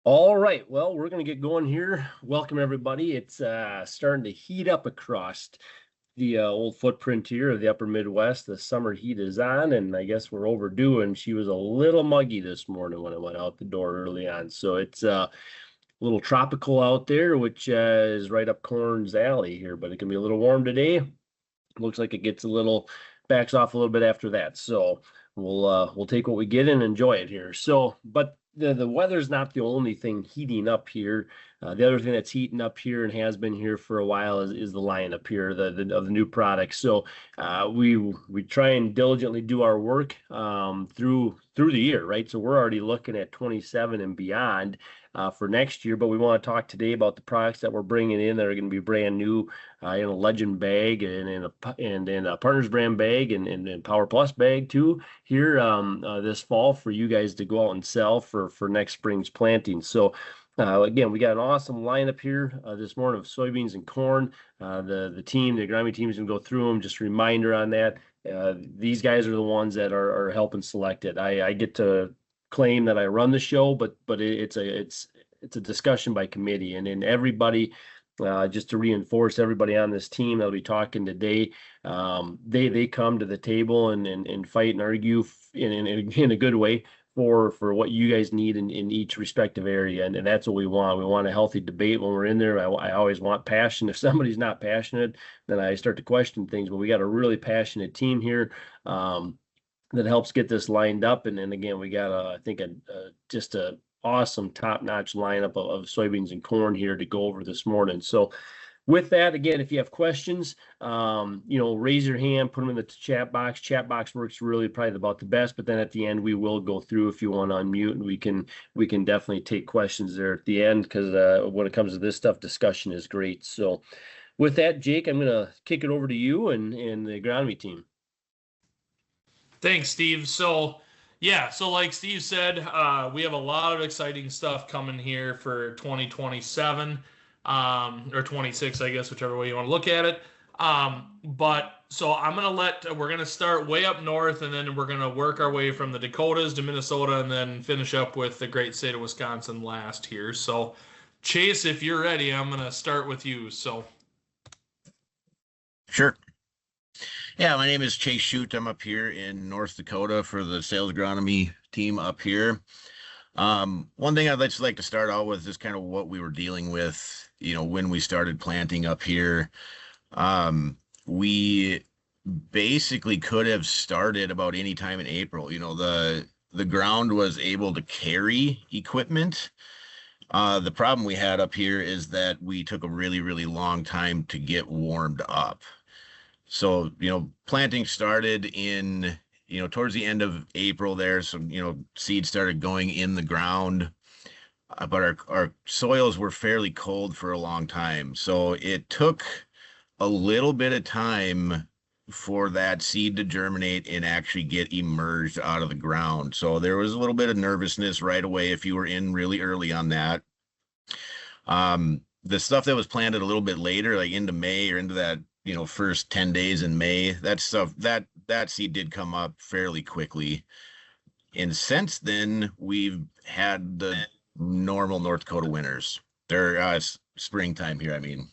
All right, well, we're going to get going here. Welcome, everybody. It's starting to heat up across the old footprint here of the upper Midwest. The summer heat is on, and I guess we're overdue. And she was a little muggy this morning when I went out the door early on. So it's a little tropical out there, which is right up Corn's alley here, but it can be a little warm today. Looks like it gets a little backs off a little bit after that. So we'll take what we get and enjoy it here. So, but the weather's not the only thing heating up here. The other thing that's heating up here and has been here for a while is the lineup here, of the new products. So we try and diligently do our work through the year, right? So we're already looking at 27 and beyond for next year, but we want to talk today about the products that we're bringing in that are going to be brand new in a Legend bag and in a Partners brand bag and Power Plus bag too here this fall for you guys to go out and sell for next spring's planting. So again, we got an awesome lineup here this morning of soybeans and corn. The agronomy team is going to go through them. Just a reminder on that. These guys are the ones that are helping select it. I get to claim that I run the show, but it's a discussion by committee, and then everybody. Just to reinforce everybody on this team that'll be talking today, they come to the table and fight and argue in a good way for what you guys need in each respective area, and that's what we want. We want a healthy debate when we're in there. I always want passion. If somebody's not passionate, then I start to question things. But we got a really passionate team here. That helps get this lined up, and then again, we got I think just a awesome top-notch lineup of soybeans and corn here to go over this morning. So with that, again, if you have questions, raise your hand, put them in the chat box. Chat box works really probably about the best, but then at the end, we will go through if you want to unmute, and we can definitely take questions there at the end, because when it comes to this stuff, discussion is great. So with that, Jake, I'm going to kick it over to you and the agronomy team. Thanks, Steve. So like Steve said, we have a lot of exciting stuff coming here for 2027, or 26, I guess, whichever way you want to look at it. But so we're going to start way up north, and then we're going to work our way from the Dakotas to Minnesota, and then finish up with the great state of Wisconsin last here. So Chase, if you're ready, I'm going to start with you. So. Sure. Yeah, my name is Chase Shute. I'm up here in North Dakota for the Sales Agronomy team up here. One thing I'd just like to start out with is kind of what we were dealing with, when we started planting up here. We basically could have started about any time in April. The ground was able to carry equipment. The problem we had up here is that we took a really, really long time to get warmed up. So, planting started in, towards the end of April there. Some, seeds started going in the ground, but our soils were fairly cold for a long time. So it took a little bit of time for that seed to germinate and actually get emerged out of the ground. So there was a little bit of nervousness right away if you were in really early on that. The stuff that was planted a little bit later, like into May or into that, first 10 days in May, that stuff, that seed did come up fairly quickly. And since then, we've had the normal North Dakota winters. They're springtime here. I mean,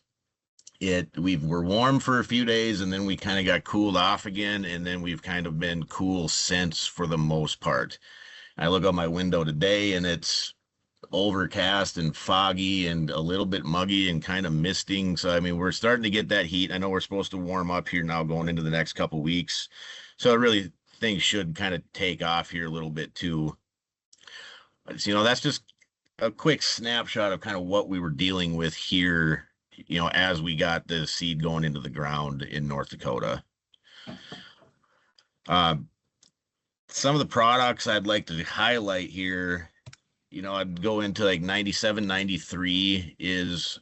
we were warm for a few days, and then we kind of got cooled off again, and then we've kind of been cool since for the most part. I look out my window today, and it's overcast and foggy and a little bit muggy and kind of misting. So, I mean, we're starting to get that heat. I know we're supposed to warm up here now going into the next couple weeks. So I really think should kind of take off here a little bit too. But, that's just a quick snapshot of kind of what we were dealing with here, as we got the seed going into the ground in North Dakota. Some of the products I'd like to highlight here, I'd go into like 97, 93 is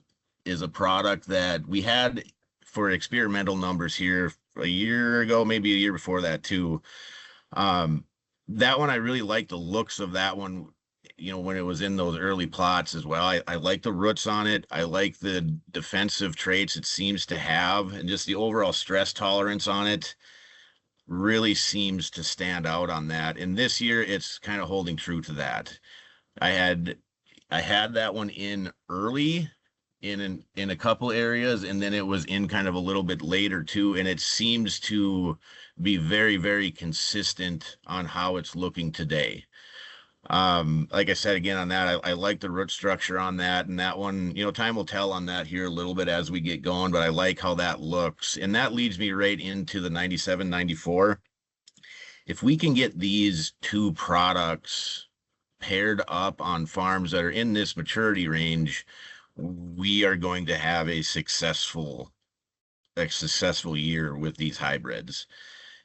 a product that we had for experimental numbers here a year ago, maybe a year before that too. That one, I really like the looks of that one, when it was in those early plots as well. I like the roots on it. I like the defensive traits it seems to have, and just the overall stress tolerance on it really seems to stand out on that. And this year, it's kind of holding true to that. I had I had that one in early in a couple areas, and then it was in kind of a little bit later too, and it seems to be very, very consistent on how it's looking today. Like I said again on that, I like the root structure on that, and that one, time will tell on that here a little bit as we get going, but I like how that looks. And that leads me right into the 97, 94. If we can get these two products paired up on farms that are in this maturity range, we are going to have a successful year with these hybrids.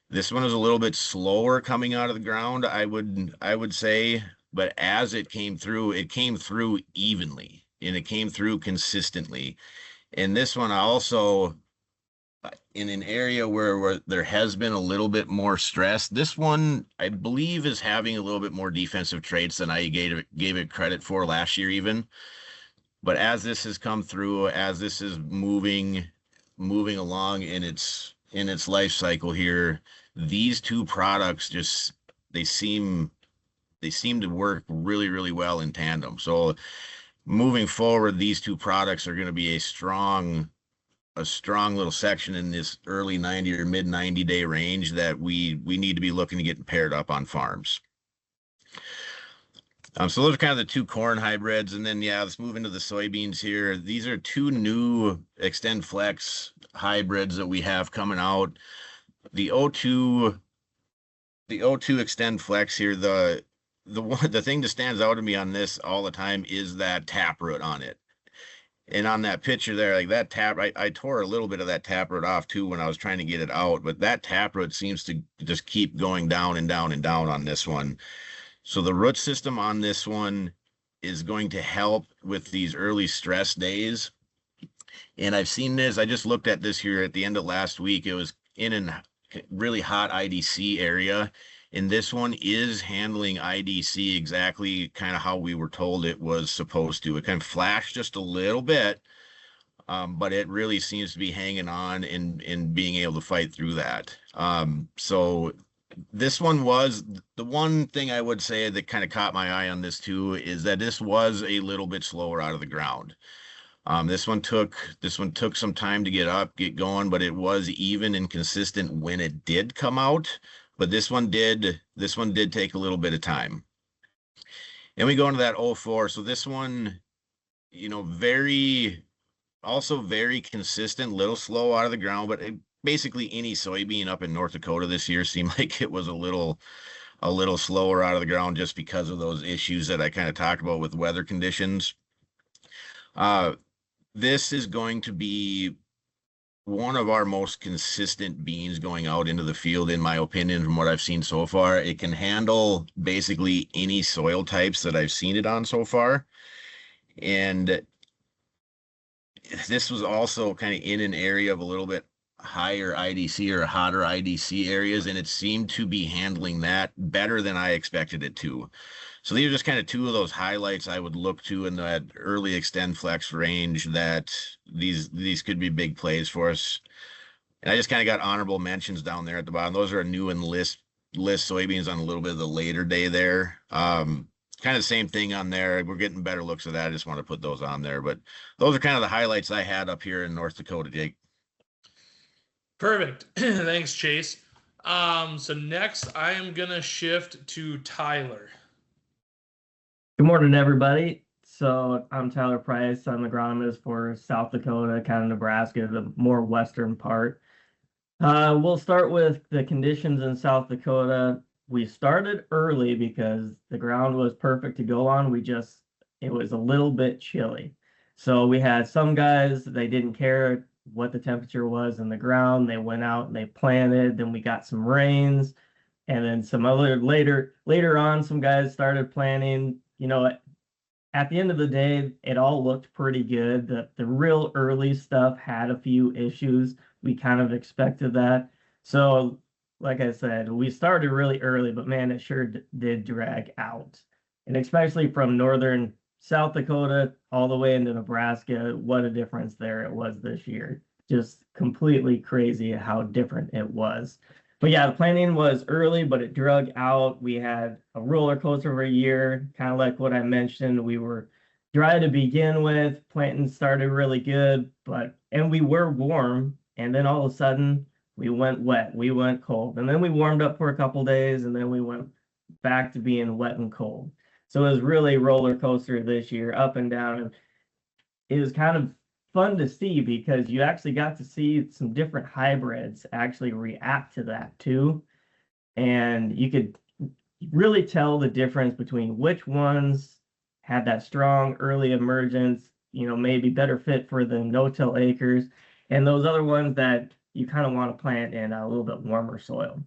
This one is a little bit slower coming out of the ground, I would say, but as it came through evenly and it came through consistently. And this one also in an area where there has been a little bit more stress. This one, I believe, is having a little bit more defensive traits than I gave it credit for last year even. But as this has come through, as this is moving along in its life cycle here, these two products just they seem to work really, really well in tandem. So moving forward, these two products are going to be a strong little section in this early 90 or mid 90 day range that we need to be looking to get paired up on farms. So those are kind of the two corn hybrids. And then, let's move into the soybeans here. These are two new Extend Flex hybrids that we have coming out. The O2 Extend Flex here, the thing that stands out to me on this all the time is that taproot on it. And on that picture there, like that I tore a little bit of that taproot off too when I was trying to get it out, but that taproot seems to just keep going down and down and down on this one. So the root system on this one is going to help with these early stress days. And I've seen this, I just looked at this here at the end of last week. It was in a really hot IDC area. And this one is handling IDC exactly kind of how we were told it was supposed to. It kind of flashed just a little bit, but it really seems to be hanging on and being able to fight through that. So this one was the one thing I would say that kind of caught my eye on this too, is that this was a little bit slower out of the ground. This one took some time to get going, but it was even and consistent when it did come out. But this one did take a little bit of time. And we go into that 04. So this one, very consistent, little slow out of the ground, but basically any soybean up in North Dakota this year seemed like it was a little slower out of the ground just because of those issues that I kind of talked about with weather conditions. This is going to be one of our most consistent beans going out into the field, in my opinion, from what I've seen so far. It can handle basically any soil types that I've seen it on so far. And this was also kind of in an area of a little bit higher IDC or hotter IDC areas, and it seemed to be handling that better than I expected it to. So these are just kind of two of those highlights I would look to in that early Extend Flex range, that these could be big plays for us. And I just kind of got honorable mentions down there at the bottom. Those are new and list soybeans on a little bit of the later day there. Kind of the same thing on there. We're getting better looks at that. I just want to put those on there. But those are kind of the highlights I had up here in North Dakota, Jake. Perfect. Thanks, Chase. So next I am going to shift to Tyler. Good morning, everybody. So I'm Tyler Price. I'm agronomist for South Dakota, kind of Nebraska, the more western part. We'll start with the conditions in South Dakota. We started early because the ground was perfect to go on. It was a little bit chilly. So we had some guys, they didn't care what the temperature was in the ground. They went out and they planted. Then we got some rains. And then some other later on, some guys started planting. At the end of the day, it all looked pretty good. The real early stuff had a few issues. We kind of expected that. So, like I said, we started really early, but man, it sure did drag out. And especially from northern South Dakota all the way into Nebraska, what a difference there it was this year. Just completely crazy how different it was. But yeah, the planting was early, but it drug out. We had a roller coaster of a year, kind of like what I mentioned. We were dry to begin with. Planting started really good, and we were warm, and then all of a sudden we went wet, we went cold, and then we warmed up for a couple days, and then we went back to being wet and cold. So it was really roller coaster this year, up and down. And it was kind of fun to see because you actually got to see some different hybrids actually react to that too. And you could really tell the difference between which ones had that strong early emergence, maybe better fit for the no-till acres, and those other ones that you kind of want to plant in a little bit warmer soil.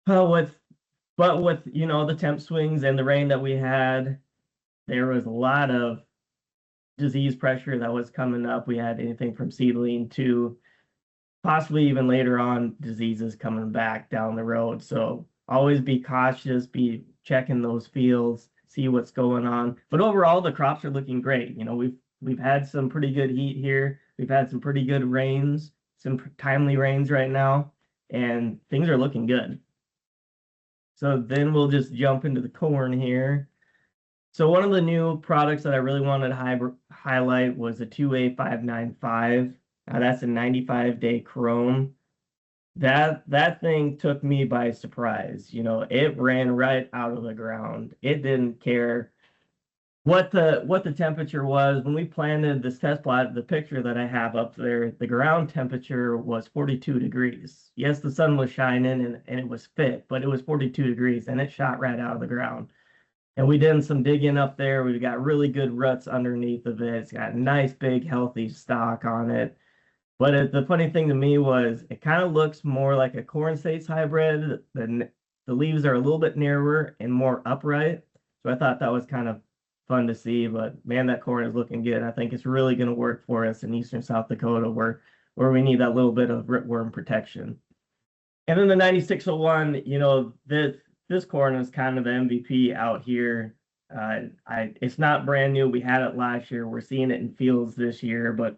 With the temp swings and the rain that we had, there was a lot of disease pressure that was coming up. We had anything from seedling to possibly even later on diseases coming back down the road. So always be cautious, be checking those fields, see what's going on. But overall, the crops are looking great. We've had some pretty good heat here. We've had some pretty good rains, some timely rains right now, and things are looking good. So then we'll just jump into the corn here. So one of the new products that I really wanted to highlight was a 2A595. That's a 95-day chrome. That thing took me by surprise. It ran right out of the ground. It didn't care what the temperature was. When we planted this test plot, the picture that I have up there, the ground temperature was 42 degrees. Yes, the sun was shining and it was fit, but it was 42 degrees and it shot right out of the ground. And we did some digging up there. We've got really good roots underneath of it. It's got nice, big, healthy stalk on it. But the funny thing to me was it kind of looks more like a corn states hybrid. The leaves are a little bit narrower and more upright. So I thought that was kind of fun to see. But man, that corn is looking good. I think it's really going to work for us in eastern South Dakota where we need that little bit of rootworm protection. And then the 9601, this corn is kind of the MVP out here. It's not brand new. We had it last year. We're seeing it in fields this year, but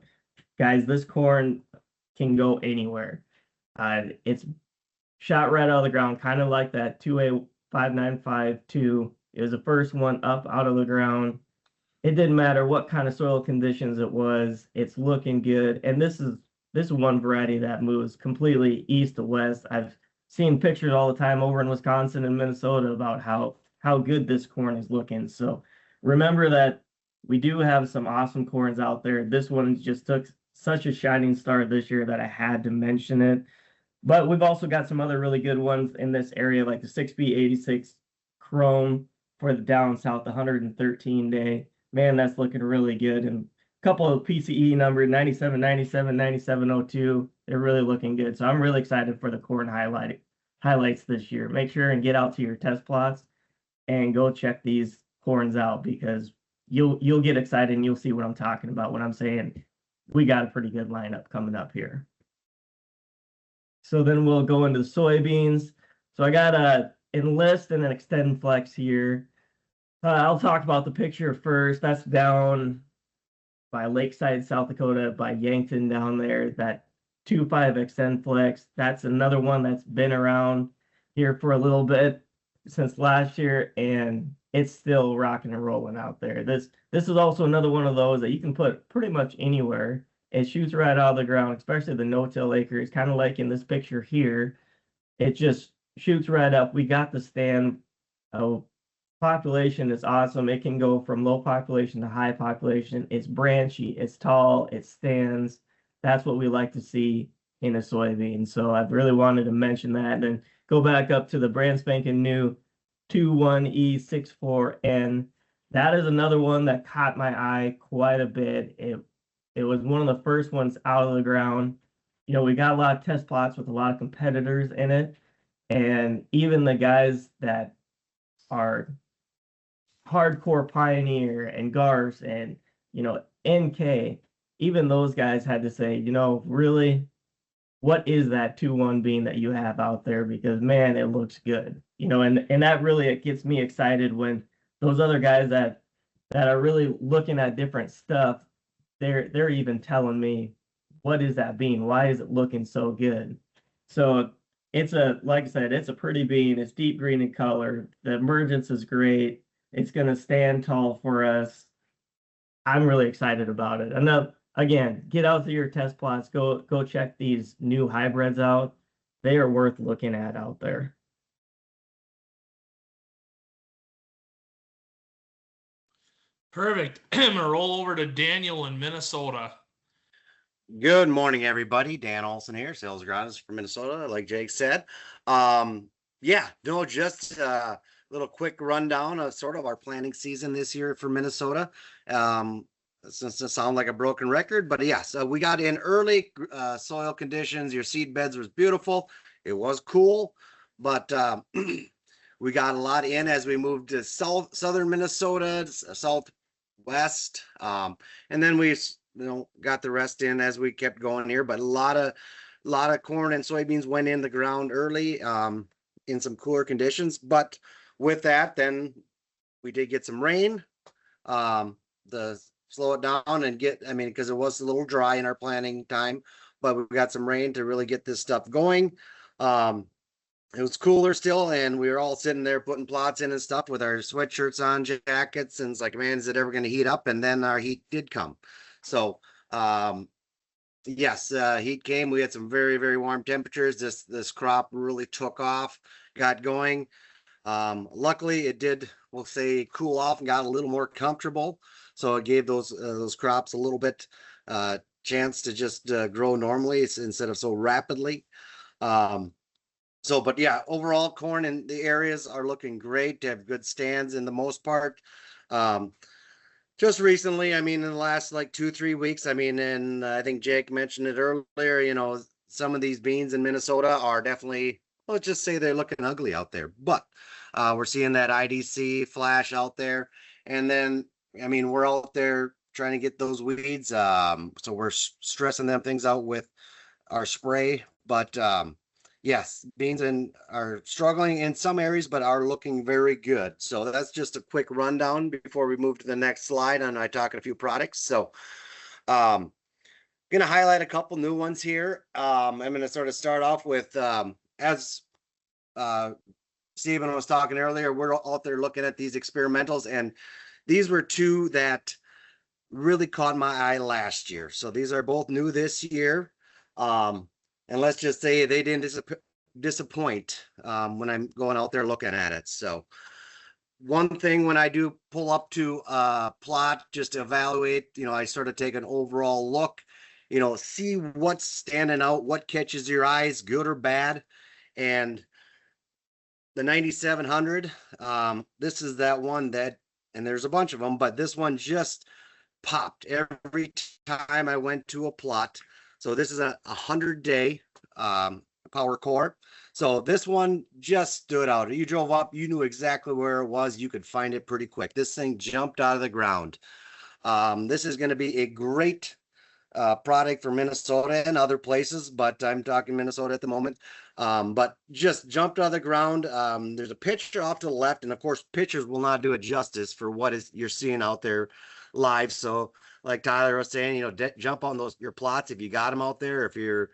guys, this corn can go anywhere. It's shot right out of the ground, kind of like that 2A5952. It was the first one up out of the ground. It didn't matter what kind of soil conditions it was. It's looking good. And this is one variety that moves completely east to west. I've seen pictures all the time over in Wisconsin and Minnesota about how good this corn is looking. So remember that we do have some awesome corns out there. This one just took such a shining star this year that I had to mention it. But we've also got some other really good ones in this area, like the 6B86 Chrome for the down south, the 113-day. Man, that's looking really good. And a couple of PCE numbers, 97, 97, 9702. They're really looking good. So I'm really excited for the corn highlights this year. Make sure and get out to your test plots and go check these corns out because you'll get excited and you'll see what I'm talking about when I'm saying we got a pretty good lineup coming up here. So then we'll go into the soybeans. So I got a Enlist and an Extend Flex here. I'll talk about the picture first. That's down by Lakeside, South Dakota, by Yankton down there. That 2.5 Extend Flex. That's another one that's been around here for a little bit since last year, and it's still rocking and rolling out there. This is also another one of those that you can put pretty much anywhere. It shoots right out of the ground, especially the no-till acres, kind of like in this picture here. It just shoots right up. We got the stand. Population is awesome. It can go from low population to high population. It's branchy, it's tall, it stands. That's what we like to see in a soybean. So I've really wanted to mention that. And then go back up to the brand spanking new 21E64N. That is another one that caught my eye quite a bit. It was one of the first ones out of the ground. We got a lot of test plots with a lot of competitors in it. And even the guys that are hardcore Pioneer and Garce and, NK, even those guys had to say, really, what is that 2-1 bean that you have out there? Because man, it looks good. And that really, it gets me excited when those other guys that are really looking at different stuff, they're even telling me, what is that bean? Why is it looking so good? So like I said, it's a pretty bean. It's deep green in color. The emergence is great. It's going to stand tall for us. I'm really excited about it. And again, get out to your test plots. Go check these new hybrids out. They are worth looking at out there. Perfect. I'm gonna roll over to Daniel in Minnesota. Good morning, everybody. Dan Olson here, Sales Agronomist from Minnesota, like Jake said. Just a little quick rundown of sort of our planting season this year for Minnesota. This doesn't sound like a broken record, but yeah, so we got in early soil conditions. Your seed beds was beautiful. It was cool, but we got a lot in as we moved to southern Minnesota, southwest, and then we got the rest in as we kept going here. But a lot of corn and soybeans went in the ground early in some cooler conditions. But with that, then we did get some rain. The slow it down and because it was a little dry in our planting time, but we got some rain to really get this stuff going. It was cooler still, and we were all sitting there putting plots in and stuff with our sweatshirts on, jackets, and it's like, man, is it ever going to heat up? And then our heat did come. So, yes, heat came. We had some very, very warm temperatures. This crop really took off, got going. Luckily, it did, we'll say, cool off and got a little more comfortable. So it gave those crops a little bit chance to just grow normally instead of so rapidly. But yeah, overall, corn in the areas are looking great. They have good stands in the most part. Just recently, in the last like 2-3 weeks, and I think Jake mentioned it earlier, some of these beans in Minnesota are definitely, let's just say they're looking ugly out there. But we're seeing that IDC flash out there. And then, we're out there trying to get those weeds. So we're stressing them things out with our spray. But yes, beans are struggling in some areas, but are looking very good. So that's just a quick rundown before we move to the next slide and I talk a few products. So going to highlight a couple new ones here. I'm going to sort of start off with, as Stephen was talking earlier, we're out there looking at these experimentals, and these were two that really caught my eye last year. So these are both new this year. And let's just say they didn't disappoint when I'm going out there looking at it. So one thing when I do pull up to a plot just to evaluate, I sort of take an overall look, see what's standing out, what catches your eyes, good or bad. And the 9700, this is that one that, and there's a bunch of them, but this one just popped every time I went to a plot. So this is a 100-day power core. So this one just stood out. You drove up, you knew exactly where it was. You could find it pretty quick. This thing jumped out of the ground. This is going to be a great product for Minnesota and other places, but I'm talking Minnesota at the moment. But just jumped out of the ground. There's a picture off to the left, and of course, pictures will not do it justice for what you're seeing out there live. So like Tyler was saying, jump on your plots if you got them out there. If you're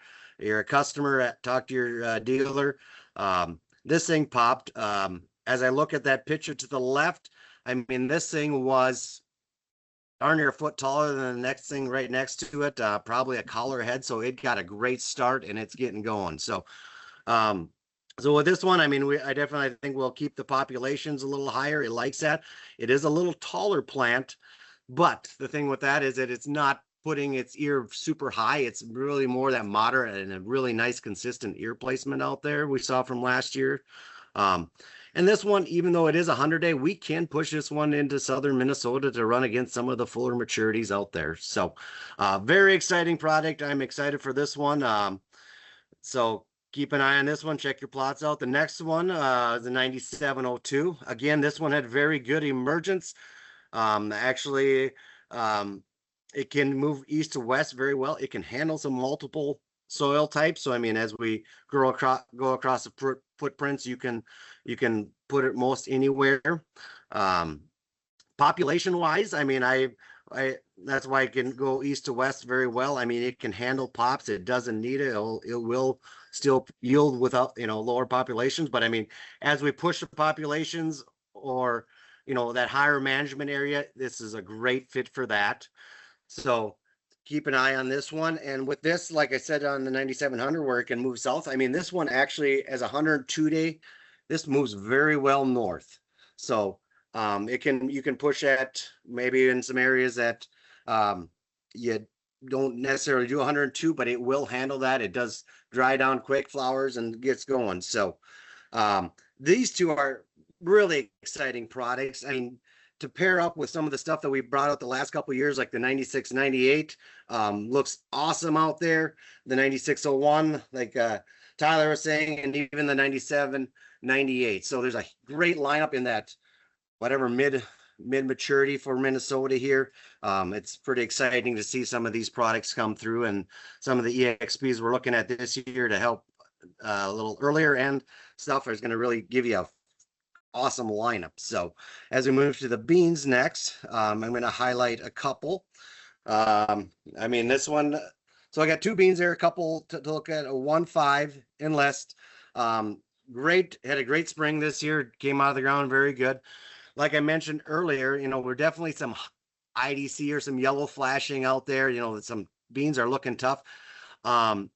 a customer, talk to your dealer. This thing popped. As I look at that picture to the left, this thing was darn near a foot taller than the next thing right next to it, probably a collar head. So it got a great start and it's getting going. So, so with this one, I definitely think we'll keep the populations a little higher. It likes that. It is a little taller plant. But the thing with that is that it's not putting its ear super high. It's really more that moderate and a really nice consistent ear placement out there we saw from last year. And this one, even though it is a 100-day, we can push this one into southern Minnesota to run against some of the fuller maturities out there. So very exciting product. I'm excited for this one. So keep an eye on this one. Check your plots out. The next one is the 9702. Again, this one had very good emergence. It can move east to west very well. It can handle some multiple soil types. So, as we go across the footprints, you can put it most anywhere. Population wise, that's why it can go east to west very well. It can handle pops. It doesn't need it. It will still yield without, lower populations. But as we push the populations or that higher management area, this is a great fit for that. So keep an eye on this one. And with this, like I said, on the 9700 where it can move south, I mean, this one actually as a 102 day, this moves very well north. So you can push at maybe in some areas that you don't necessarily do 102, but it will handle that. It does dry down quick, flowers, and gets going. So these two are really exciting products. I mean, to pair up with some of the stuff that we brought out the last couple of years, like the 96, 98, looks awesome out there. The 9601, like Tyler was saying, and even the 97, 98. So there's a great lineup in that, whatever mid maturity for Minnesota here. It's pretty exciting to see some of these products come through, and some of the EXPs we're looking at this year to help a little earlier end stuff is going to really give you a awesome lineup. So as we move to the beans next, I'm going to highlight a couple. I mean, this one, so I got two beans there, a couple to look at. A 1.5 Enlist. Great, had a great spring this year, came out of the ground very good. Like I mentioned earlier, we're definitely some IDC or some yellow flashing out there. Some beans are looking tough.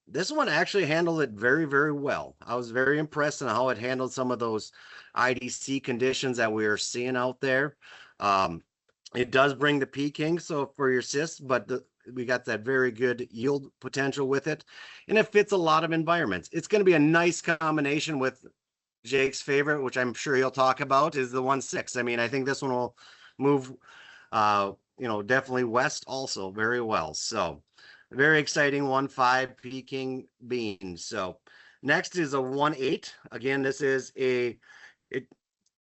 This one actually handled it very, very well. I was very impressed on how it handled some of those IDC conditions that we are seeing out there. It does bring the Peking, so for your cysts, but we got that very good yield potential with it, and it fits a lot of environments. It's going to be a nice combination with Jake's favorite, which I'm sure he'll talk about, is the 1.6. I mean, I think this one will move, definitely west also very well. So very exciting 1.5 Peking bean. So next is a 1.8. Again, it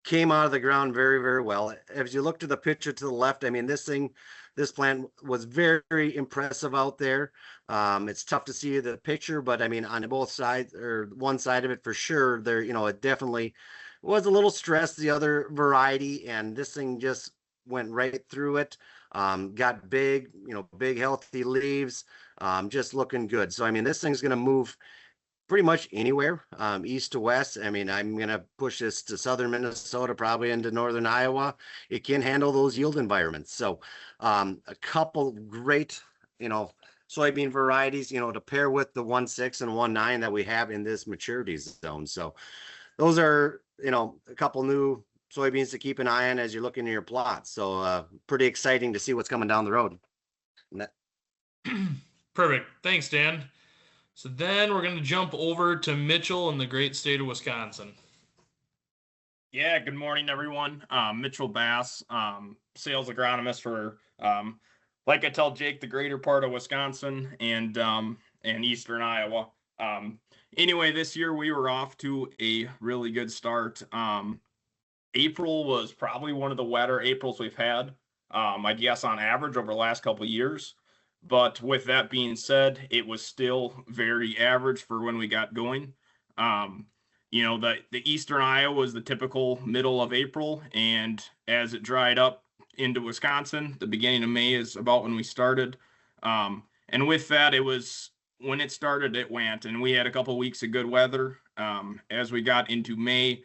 came out of the ground very, very well. As you look to the picture to the left, I mean, this plant was very impressive out there. It's tough to see the picture, but I mean, on both sides, or one side of it for sure, there, it definitely was a little stressed, the other variety, and this thing just went right through it. Got big, big healthy leaves, just looking good. So, I mean, this thing's going to move pretty much anywhere, east to west. I mean, I'm going to push this to southern Minnesota, probably into northern Iowa. It can handle those yield environments. So a couple great, soybean varieties, to pair with the 1.6 and 1.9 that we have in this maturity zone. So those are, a couple new soybeans to keep an eye on as you look into your plot. So pretty exciting to see what's coming down the road. Perfect. Thanks, Dan. So then we're going to jump over to Mitchell in the great state of Wisconsin. Yeah, good morning, everyone. Mitchell Bass, sales agronomist for, like I tell Jake, the greater part of Wisconsin and eastern Iowa. Anyway, this year we were off to a really good start. April was probably one of the wetter Aprils we've had, I guess on average over the last couple of years. But with that being said, it was still very average for when we got going. The eastern Iowa was the typical middle of April, and as it dried up into Wisconsin, the beginning of May is about when we started. And with that, it was when it started, it went, and we had a couple of weeks of good weather. As we got into May,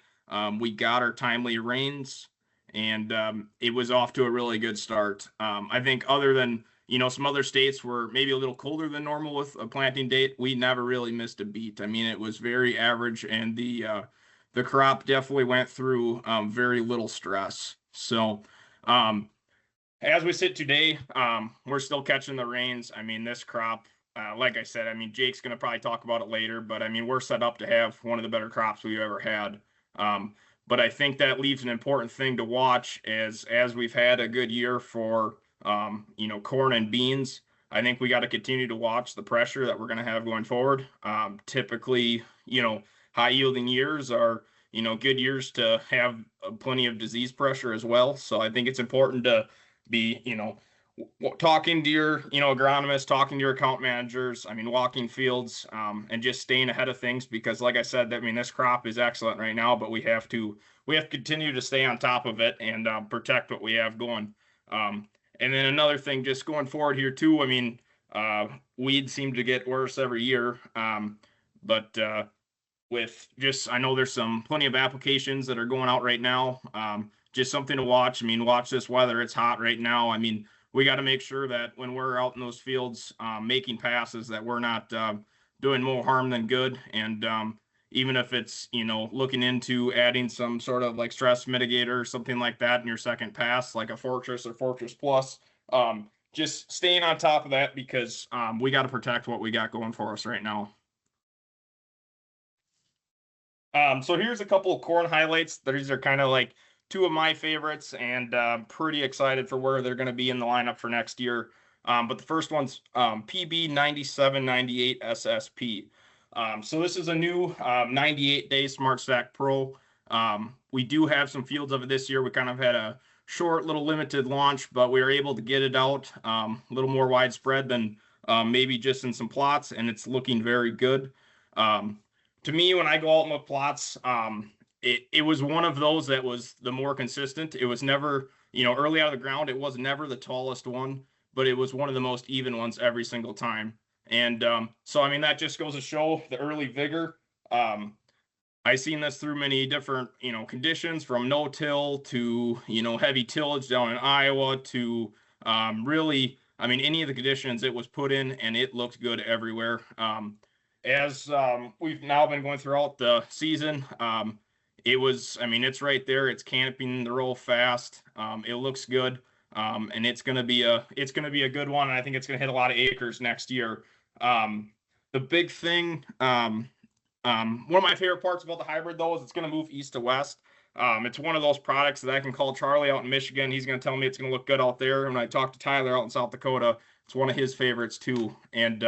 we got our timely rains, and it was off to a really good start. I think other than some other states were maybe a little colder than normal with a planting date, we never really missed a beat. I mean, it was very average, and the crop definitely went through very little stress. So as we sit today, we're still catching the rains. I mean, this crop, like I said, I mean, Jake's going to probably talk about it later, but I mean, we're set up to have one of the better crops we've ever had. But I think that leaves an important thing to watch as we've had a good year for corn and beans. I think we got to continue to watch the pressure that we're going to have going forward. Typically, high yielding years are, good years to have plenty of disease pressure as well. So I think it's important to be, talking to your, agronomists, talking to your account managers, I mean, walking fields, and just staying ahead of things, because like I said, I mean, this crop is excellent right now, but we have to continue to stay on top of it and protect what we have going. And then another thing, just going forward here too, I mean, weeds seem to get worse every year. But with just, I know there's plenty of applications that are going out right now just something to watch. I mean, watch this weather. It's hot right now. I mean, we got to make sure that when we're out in those fields making passes that we're not doing more harm than good. And even if it's, looking into adding some sort of like stress mitigator or something like that in your second pass, like a Fortress or Fortress Plus, just staying on top of that because we got to protect what we got going for us right now. So here's a couple of corn highlights. These are kind of like two of my favorites, and pretty excited for where they're going to be in the lineup for next year. But the first one's PB 9798 SSP. So this is a new 98-day Smart Stack Pro. We do have some fields of it this year. We kind of had a short, little limited launch, but we were able to get it out a little more widespread than maybe just in some plots, and it's looking very good. To me, when I go out in the plots, it was one of those that was the more consistent. It was never, early out of the ground, it was never the tallest one, but it was one of the most even ones every single time. And so, I mean, that just goes to show the early vigor. I've seen this through many different, conditions, from no-till to, heavy tillage down in Iowa to really, I mean, any of the conditions it was put in, and it looked good everywhere. As we've now been going throughout the season, it's right there. It's canopying the row fast. It looks good. And it's going to be a good one. And I think it's going to hit a lot of acres next year. The big thing, one of my favorite parts about the hybrid though, is it's going to move east to west. It's one of those products that I can call Charlie out in Michigan. He's going to tell me it's going to look good out there. And when I talk to Tyler out in South Dakota, it's one of his favorites too. And,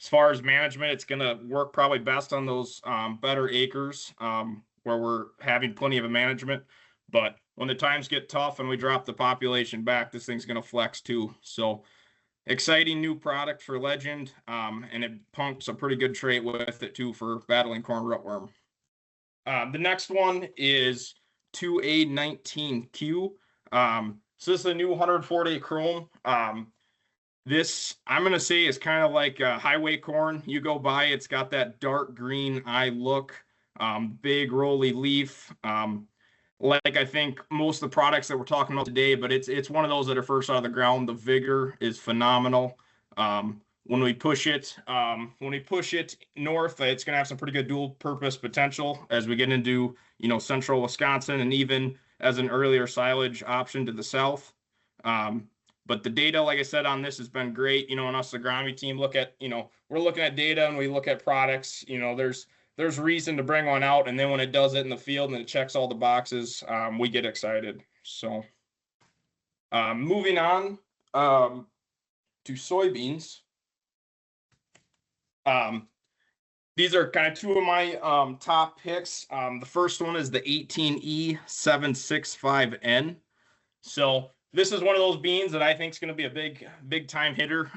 as far as management, it's going to work probably best on those better acres where we're having plenty of a management. But when the times get tough and we drop the population back, this thing's going to flex too. So exciting new product for Legend, and it pumps a pretty good trait with it too for battling corn rootworm. The next one is 2A19Q. So this is a new 140 chrome. This, I'm going to say, is kind of like highway corn. You go by, it's got that dark green eye look, big rolly leaf. Like I think most of the products that we're talking about today, but it's one of those that are first out of the ground. The vigor is phenomenal. When we push it north, it's going to have some pretty good dual purpose potential as we get into, central Wisconsin, and even as an earlier silage option to the south. But the data, like I said, on this has been great. And us, the agronomy team, we're looking at data and we look at products. There's reason to bring one out. And then when it does it in the field and it checks all the boxes, we get excited. So moving on to soybeans. These are kind of two of my top picks. The first one is the 18E765N. So this is one of those beans that I think is going to be a big time hitter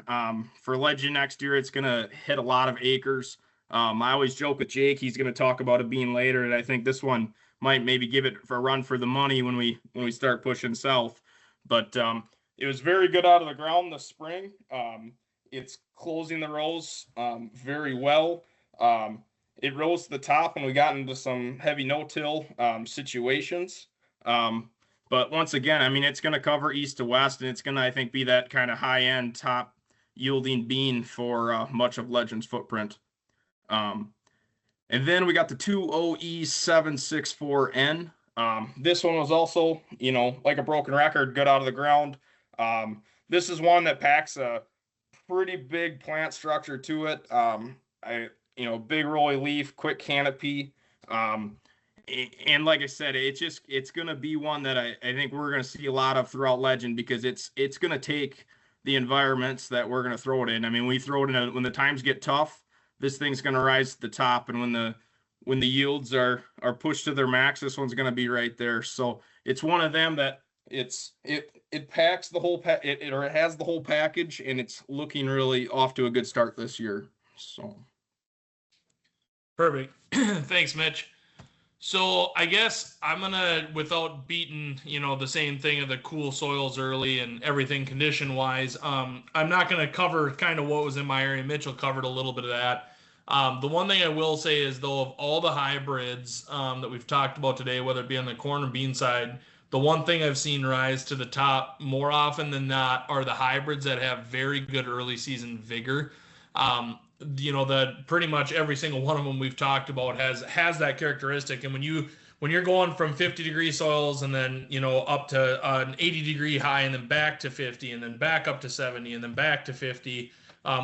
for Legend next year. It's going to hit a lot of acres. I always joke with Jake, he's going to talk about a bean later, and I think this one might maybe give it for a run for the money when we start pushing south. But it was very good out of the ground this spring. It's closing the rows very well. It rose to the top when we got into some heavy no-till situations. But once again, I mean, it's going to cover east to west, and it's going to, I think, be that kind of high-end, top-yielding bean for much of Legend's footprint. And then we got the 20E764N. This one was also, like a broken record, good out of the ground. This is one that packs a pretty big plant structure to it. Big rolly leaf, quick canopy. And like I said, it's going to be one that I think we're going to see a lot of throughout Legend, because it's going to take the environments that we're going to throw it in. I mean, we throw it in when the times get tough, this thing's going to rise to the top. And when the yields are pushed to their max, this one's going to be right there. So it's one of them that it packs the whole it has the whole package, and it's looking really off to a good start this year. So perfect. Thanks, Mitch. So I guess I'm going to, without beating, the same thing of the cool soils early and everything condition-wise, I'm not going to cover kind of what was in my area. Mitchell covered a little bit of that. The one thing I will say is, though, of all the hybrids that we've talked about today, whether it be on the corn or bean side, the The one thing I've seen rise to the top more often than not are the hybrids that have very good early season vigor. That pretty much every single one of them we've talked about has that characteristic. And when you're going from 50-degree soils and then up to an 80-degree high and then back to 50 and then back up to 70 and then back to 50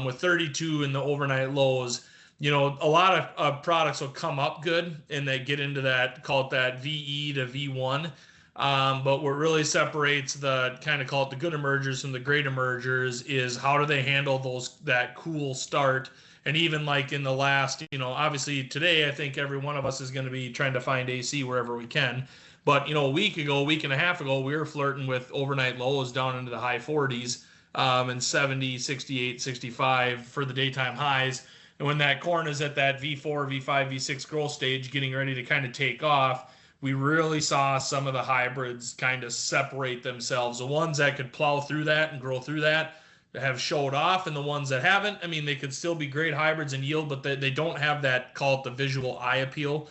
with 32 in the overnight lows, a lot of products will come up good and they get into that, call it that VE to V1. But what really separates the kind of call it the good emergers from the great emergers is how do they handle that cool start. And even like in the last, obviously today, I think every one of us is going to be trying to find AC wherever we can. But, a week and a half ago, we were flirting with overnight lows down into the high 40s and 70, 68, 65 for the daytime highs. And when that corn is at that V4, V5, V6 growth stage, getting ready to kind of take off, we really saw some of the hybrids kind of separate themselves. The ones that could plow through that and grow through that have showed off, and the ones that haven't, I mean, they could still be great hybrids and yield, but they don't have that, call it the visual eye appeal.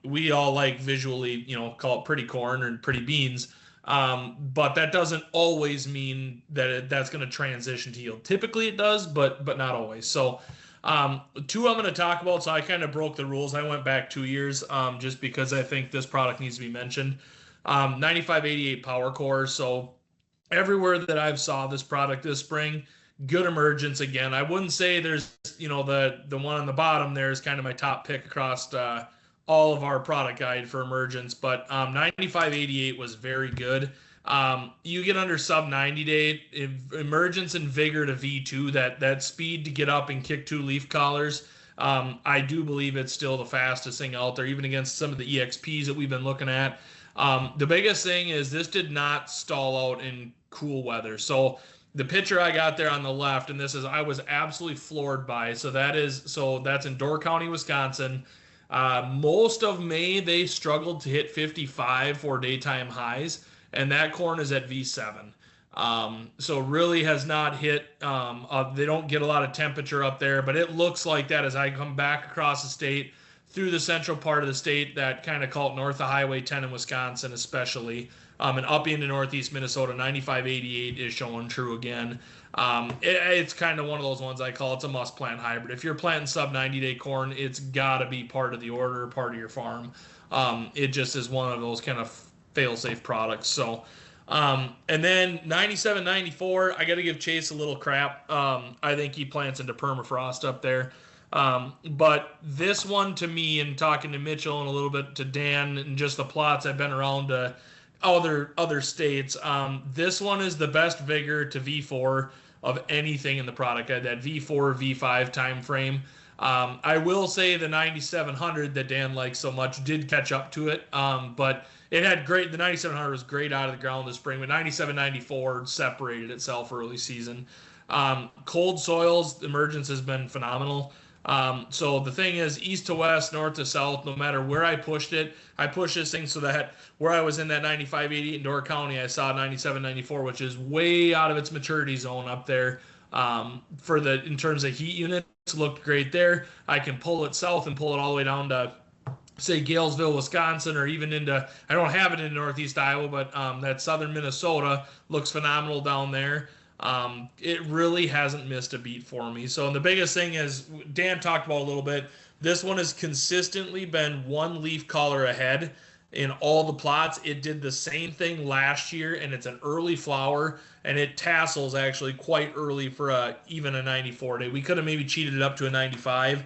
We all like visually, call it pretty corn or pretty beans, but that doesn't always mean that that's going to transition to yield. Typically it does, but not always. So two I'm going to talk about. So I kind of broke the rules. I went back 2 years just because I think this product needs to be mentioned. 9588 Power Core. So everywhere that I've saw this product this spring, good emergence again. I wouldn't say there's, the one on the bottom there is kind of my top pick across all of our product guide for emergence, but 9588 was very good. You get under sub 90 day emergence and vigor to V2, that speed to get up and kick 2 leaf collars. I do believe it's still the fastest thing out there, even against some of the EXPs that we've been looking at. The biggest thing is this did not stall out in cool weather. So the picture I got there on the left, and I was absolutely floored by. So that's in Door County, Wisconsin. Most of May, they struggled to hit 55 for daytime highs, and that corn is at V7. So really has not hit, they don't get a lot of temperature up there, but it looks like that as I come back across the state through the central part of the state, that kind of call it north of Highway 10 in Wisconsin especially, and up into northeast Minnesota, 9588 is showing true again. It's kind of one of those ones I call it's a must plant hybrid. If you're planting sub 90-day corn, it's got to be part of the order, part of your farm. It just is one of those kind of fail-safe products. So, and then 9794, I got to give Chase a little crap. I think he plants into permafrost up there. But this one to me, and talking to Mitchell and a little bit to Dan and just the plots I've been around to other states, this one is the best vigor to V4 of anything in the product at that V4, V5 time frame. I will say the 9700 that Dan likes so much did catch up to it, but it had the 9700 was great out of the ground this spring, but 9794 separated itself early season. Cold soils, emergence has been phenomenal. So the thing is, east to west, north to south, no matter where I pushed this thing so that where I was in that 9588 in Door County, I saw 9794, which is way out of its maturity zone up there. In terms of heat units, looked great there. I can pull it south and pull it all the way down to, say, Galesville, Wisconsin, or even I don't have it in northeast Iowa, but that southern Minnesota looks phenomenal down there. It really hasn't missed a beat for me. So the biggest thing is, Dan talked about a little bit, this one has consistently been 1 leaf collar ahead in all the plots. It did the same thing last year, and it's an early flower, and it tassels actually quite early for even a 94 day. We could have maybe cheated it up to a 95,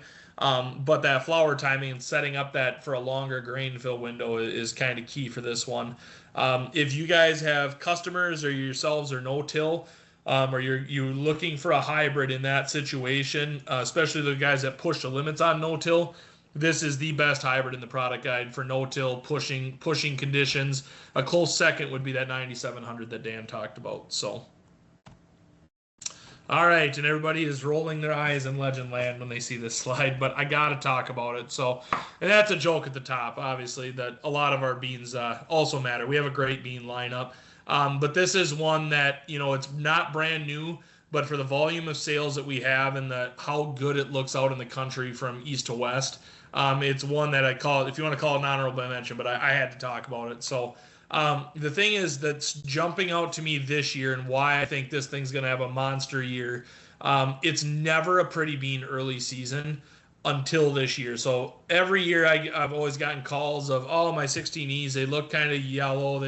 but that flower timing and setting up that for a longer grain fill window is kind of key for this one. If you guys have customers or yourselves or no-till, or you're looking for a hybrid in that situation, especially the guys that push the limits on no-till, this is the best hybrid in the product guide for no-till pushing conditions. A close second would be that 9700 that Dan talked about. So, all right, and everybody is rolling their eyes in legend land when they see this slide, but I got to talk about it. So, and that's a joke at the top, obviously, that a lot of our beans also matter. We have a great bean lineup. But this is one that, it's not brand new, but for the volume of sales that we have and how good it looks out in the country from east to west, it's one that I call it, if you want to call it an honorable mention, but I had to talk about it. So The thing is that's jumping out to me this year and why I think this thing's going to have a monster year. It's never a pretty bean early season until this year. So every year I've always gotten calls of, oh, my 16Es, they look kind of yellow.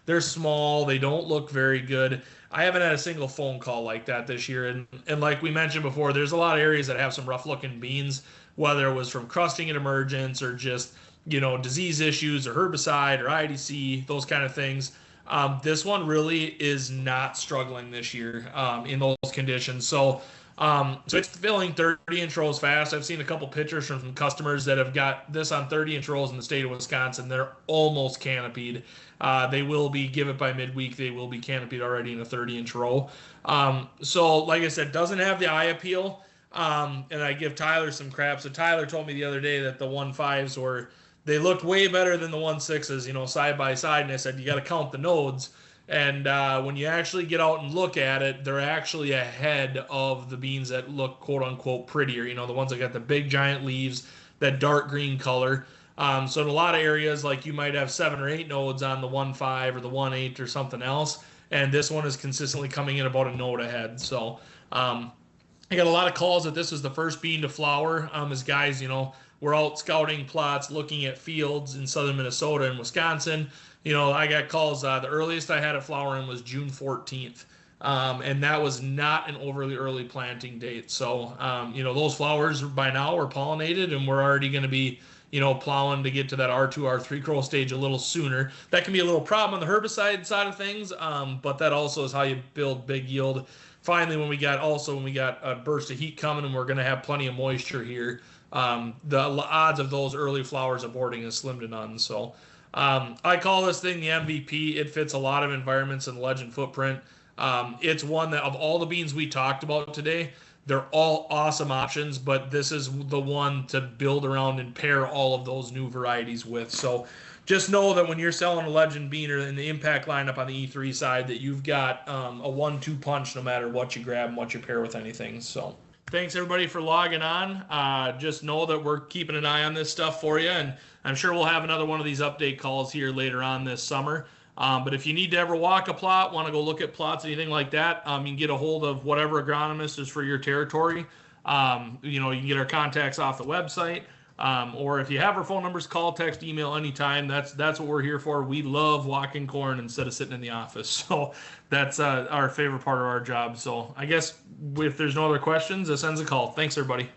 They're small. They don't look very good. I haven't had a single phone call like that this year. And like we mentioned before, there's a lot of areas that have some rough looking beans, whether it was from crusting and emergence or just, disease issues or herbicide or IDC, those kind of things. This one really is not struggling this year in those conditions. So it's filling 30-inch rows fast. I've seen a couple pictures from customers that have got this on 30-inch rows in the state of Wisconsin. They're almost canopied. They will be, give it by midweek, they will be canopied already in a 30-inch row. So like I said, doesn't have the eye appeal. And I give Tyler some crap. So Tyler told me the other day that the 1.5s they looked way better than the 1.6s, side by side. And I said, you got to count the nodes. And when you actually get out and look at it, they're actually ahead of the beans that look quote unquote prettier. The ones that got the big giant leaves, that dark green color. So in a lot of areas, like you might have 7 or 8 nodes on the 1.5 or the 1.8 or something else. And this one is consistently coming in about a node ahead. So I got a lot of calls that this was the first bean to flower. As guys, we're out scouting plots, looking at fields in southern Minnesota and Wisconsin. I got calls. The earliest I had it flowering was June 14th. And that was not an overly early planting date. So, those flowers by now are pollinated and we're already going to be, plowing to get to that R2, R3 growth stage a little sooner. That can be a little problem on the herbicide side of things. But that also is how you build big yield. Finally, when we got a burst of heat coming and we're going to have plenty of moisture here, the odds of those early flowers aborting is slim to none. So, I call this thing the MVP. It fits a lot of environments in the Legend footprint. It's one that of all the beans we talked about today, they're all awesome options, but this is the one to build around and pair all of those new varieties with. So just know that when you're selling a Legend bean or in the impact lineup on the E3 side, that you've got a 1-2 punch no matter what you grab and what you pair with anything. So thanks everybody for logging on. Just know that we're keeping an eye on this stuff for you, and I'm sure we'll have another one of these update calls here later on this summer. But if you need to ever walk a plot, want to go look at plots, anything like that, you can get a hold of whatever agronomist is for your territory. You can get our contacts off the website. Or if you have our phone numbers, call, text, email anytime. That's what we're here for. We love walking corn instead of sitting in the office. So that's our favorite part of our job. So I guess if there's no other questions, this ends the call. Thanks, everybody.